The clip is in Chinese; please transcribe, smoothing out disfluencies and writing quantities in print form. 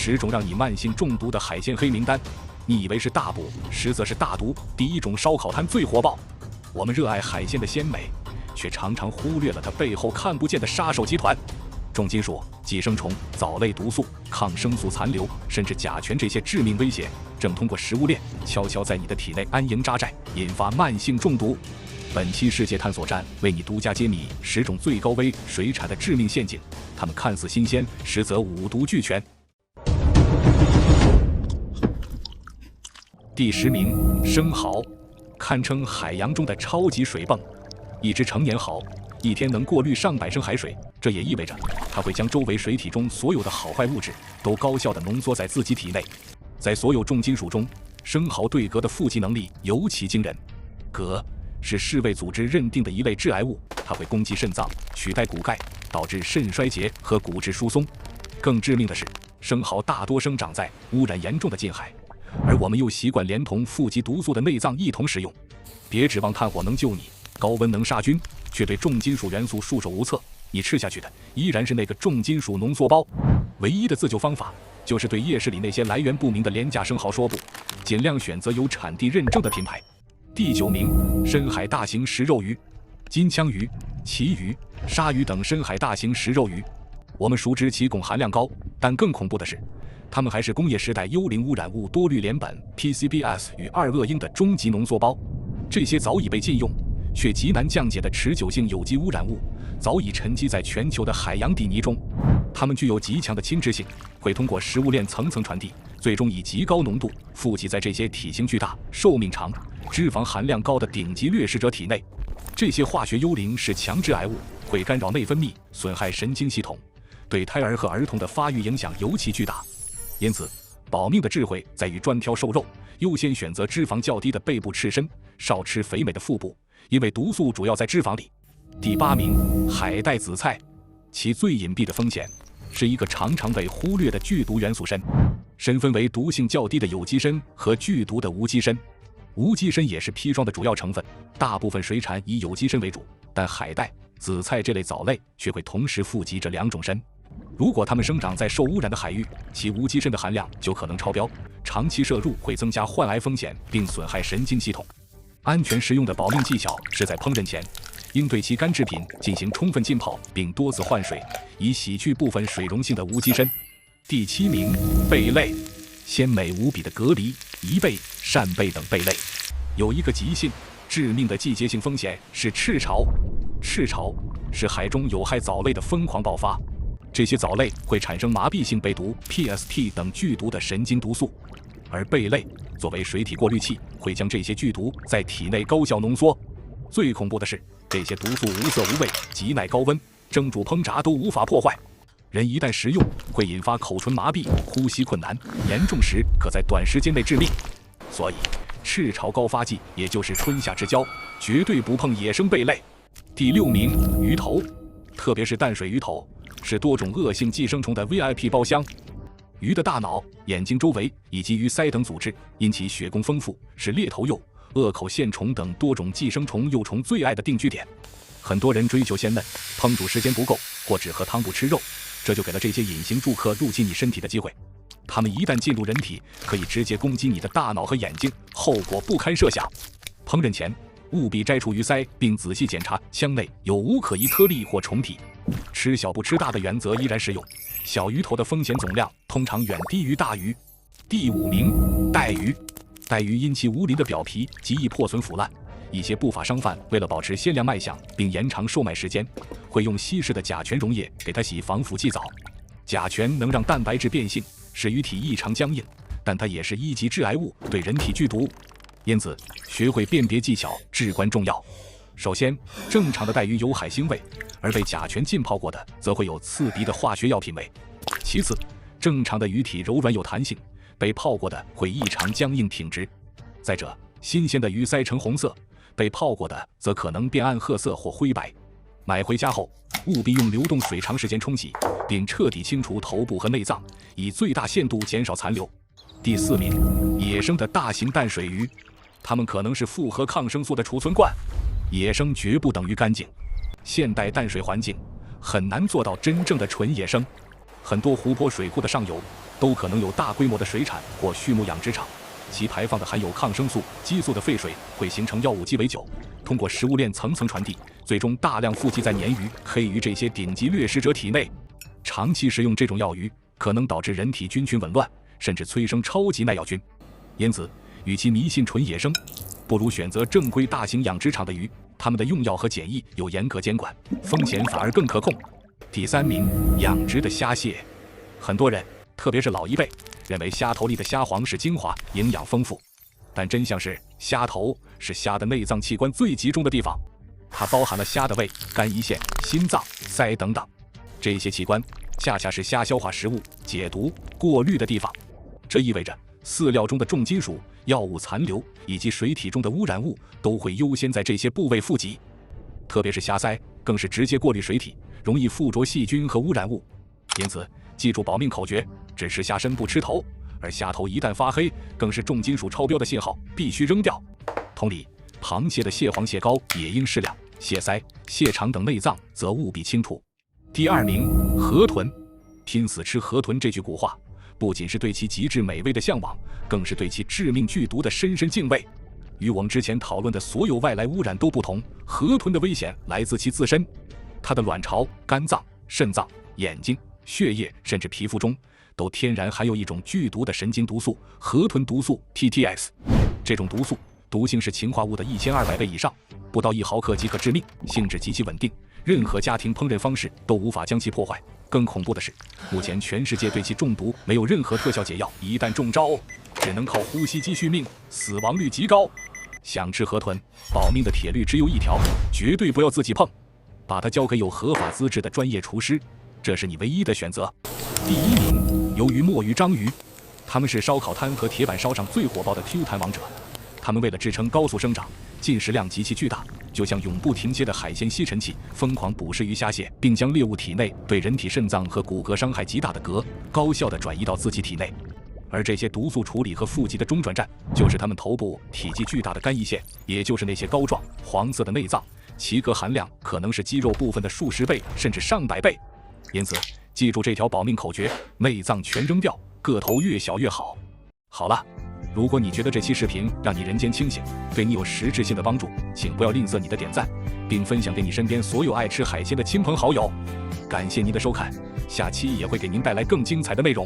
10种让你慢性中毒的海鲜黑名单。你以为是大补，实则是大毒。第1种，烧烤摊最火爆。我们热爱海鲜的鲜美，却常常忽略了它背后看不见的杀手集团。重金属、寄生虫、藻类毒素、抗生素残留，甚至甲醛这些致命威胁，正通过食物链悄悄在你的体内安营扎寨，引发慢性中毒。本期世界探索站为你独家揭秘10种最高危水产的致命陷阱，它们看似新鲜，实则五毒俱全。第10名，生蚝，堪称海洋中的超级水泵。一只成年蚝一天能过滤上百升海水，这也意味着它会将周围水体中所有的好坏物质都高效地浓缩在自己体内。在所有重金属中，生蚝对镉的富集能力尤其惊人。镉是世卫组织认定的一类致癌物，它会攻击肾脏，取代骨钙，导致肾衰竭和骨质疏松。更致命的是，生蚝大多生长在污染严重的近海，而我们又习惯连同富集毒素的内脏一同食用。别指望炭火能救你，高温能杀菌，却对重金属元素束手无策，你吃下去的依然是那个重金属浓缩包。唯一的自救方法就是对夜市里那些来源不明的廉价生蚝说不，尽量选择有产地认证的品牌。第9名，深海大型食肉鱼，金枪鱼、旗鱼、鲨鱼等深海大型食肉鱼。我们熟知其汞含量高，但更恐怖的是，它们还是工业时代幽灵污染物多氯联苯 PCBs 与2恶英的终极浓缩包。这些早已被禁用却极难降解的持久性有机污染物，早已沉积在全球的海洋底泥中。它们具有极强的侵蚀性，会通过食物链层层传递，最终以极高浓度富集在这些体型巨大、寿命长、脂肪含量高的顶级掠食者体内。这些化学幽灵是强致癌物，会干扰内分泌，损害神经系统，对胎儿和儿童的发育影响尤其巨大。因此，保命的智慧在于专挑瘦肉，优先选择脂肪较低的背部赤身，少吃肥美的腹部，因为毒素主要在脂肪里。第8名，海带紫菜，其最隐蔽的风险是一个常常被忽略的剧毒元素砷。砷分为毒性较低的有机砷和剧毒的无机砷。无机砷也是砒霜的主要成分，大部分水产以有机砷为主，但海带、紫菜这类藻类却会同时富集这2种砷。如果它们生长在受污染的海域，其无机砷的含量就可能超标，长期摄入会增加患癌风险，并损害神经系统。安全食用的保命技巧是在烹饪前应对其干制品进行充分浸泡，并多次换水，以洗去部分水溶性的无机砷。第7名，贝类，鲜美无比的蛤蜊、贻贝、扇贝等贝类。有一个急性、致命的季节性风险是赤潮。赤潮是海中有害藻类的疯狂爆发，这些藻类会产生麻痹性贝毒 PST 等剧毒的神经毒素，而贝类作为水体过滤器，会将这些剧毒在体内高效浓缩。最恐怖的是，这些毒素无色无味，极耐高温，蒸煮烹炸都无法破坏。人一旦食用，会引发口唇麻痹、呼吸困难，严重时可在短时间内致命。所以，赤潮高发季，也就是春夏之交，绝对不碰野生贝类。第6名，鱼头，特别是淡水鱼头，是多种恶性寄生虫的 VIP 包厢。鱼的大脑、眼睛周围以及鱼鳃等组织，因其血供丰富，是猎头鼬、颚口线虫等多种寄生虫幼虫最爱的定居点。很多人追求鲜嫩，烹煮时间不够，或只喝汤不吃肉，这就给了这些隐形住客入侵你身体的机会。它们一旦进入人体，可以直接攻击你的大脑和眼睛，后果不堪设想。烹饪前务必摘除鱼鳃，并仔细检查腔内有无可疑颗粒或虫体。吃小不吃大的原则依然适用，小鱼头的风险总量通常远低于大鱼。第5名，带鱼。带鱼因其无鳞的表皮极易破损腐烂，一些不法商贩为了保持鲜亮卖相并延长售卖时间，会用稀释的甲醛溶液给它洗防腐剂澡。甲醛能让蛋白质变性，使鱼体异常僵硬，但它也是1级致癌物，对人体剧毒。因此，学会辨别技巧至关重要。首先，正常的带鱼有海腥味，而被甲醛浸泡过的则会有刺鼻的化学药品味。其次，正常的鱼体柔软有弹性，被泡过的会异常僵硬挺直。再者，新鲜的鱼鳃呈红色，被泡过的则可能变暗褐色或灰白。买回家后，务必用流动水长时间冲洗，并彻底清除头部和内脏，以最大限度减少残留。第4名，野生的大型淡水鱼，它们可能是复合抗生素的储存罐。野生绝不等于干净，现代淡水环境很难做到真正的纯野生。很多湖泊水库的上游都可能有大规模的水产或畜牧养殖场，其排放的含有抗生素、激素的废水会形成药物鸡尾酒，通过食物链层层传递，最终大量富集在鲶鱼、黑鱼这些顶级掠食者体内。长期食用这种药鱼，可能导致人体菌群紊乱，甚至催生超级耐药菌。因此，与其迷信纯野生，不如选择正规大型养殖场的鱼，它们的用药和检疫有严格监管，风险反而更可控。第3名，养殖的虾蟹。很多人，特别是老一辈，认为虾头里的虾黄是精华，营养丰富。但真相是，虾头是虾的内脏器官最集中的地方，它包含了虾的胃、肝胰腺、心脏、鳃等等。这些器官恰恰是虾消化食物、解毒、过滤的地方。这意味着饲料中的重金属、药物残留以及水体中的污染物都会优先在这些部位富集。特别是虾鳃更是直接过滤水体，容易附着细菌和污染物。因此，记住保命口诀：只吃虾身不吃头。而虾头一旦发黑，更是重金属超标的信号，必须扔掉。同理，螃蟹的蟹黄、蟹膏也应适量，蟹鳃、蟹肠等内脏则务必清除。第2名，河豚。拼死吃河豚这句古话，不仅是对其极致美味的向往，更是对其致命剧毒的深深敬畏。与我们之前讨论的所有外来污染都不同，河豚的危险来自其自身。它的卵巢、肝脏、肾脏、眼睛、血液甚至皮肤中都天然含有一种剧毒的神经毒素——河豚毒素 TTS。 这种毒素毒性是氰化物的1200倍以上，不到1毫克即可致命，性质极其稳定，任何家庭烹饪方式都无法将其破坏。更恐怖的是，目前全世界对其中毒没有任何特效解药，一旦中招，只能靠呼吸机续命，死亡率极高。想吃河豚，保命的铁律只有一条：绝对不要自己碰，把它交给有合法资质的专业厨师，这是你唯一的选择。第1名，鱿鱼、墨鱼、章鱼。它们是烧烤摊和铁板烧上最火爆的 Q 弹王者。它们为了支撑高速生长，进食量极其巨大，就像永不停歇的海鲜吸尘器，疯狂捕食鱼虾蟹，并将猎物体内对人体肾脏和骨骼伤害极大的镉高效地转移到自己体内。而这些毒素处理和富集的中转站，就是它们头部体积巨大的肝胰腺，也就是那些膏状黄色的内脏，其镉含量可能是肌肉部分的数十倍甚至上百倍。因此，记住这条保命口诀：内脏全扔掉，个头越小越好。好了，如果你觉得这期视频让你人间清醒，对你有实质性的帮助，请不要吝啬你的点赞，并分享给你身边所有爱吃海鲜的亲朋好友。感谢您的收看，下期也会给您带来更精彩的内容。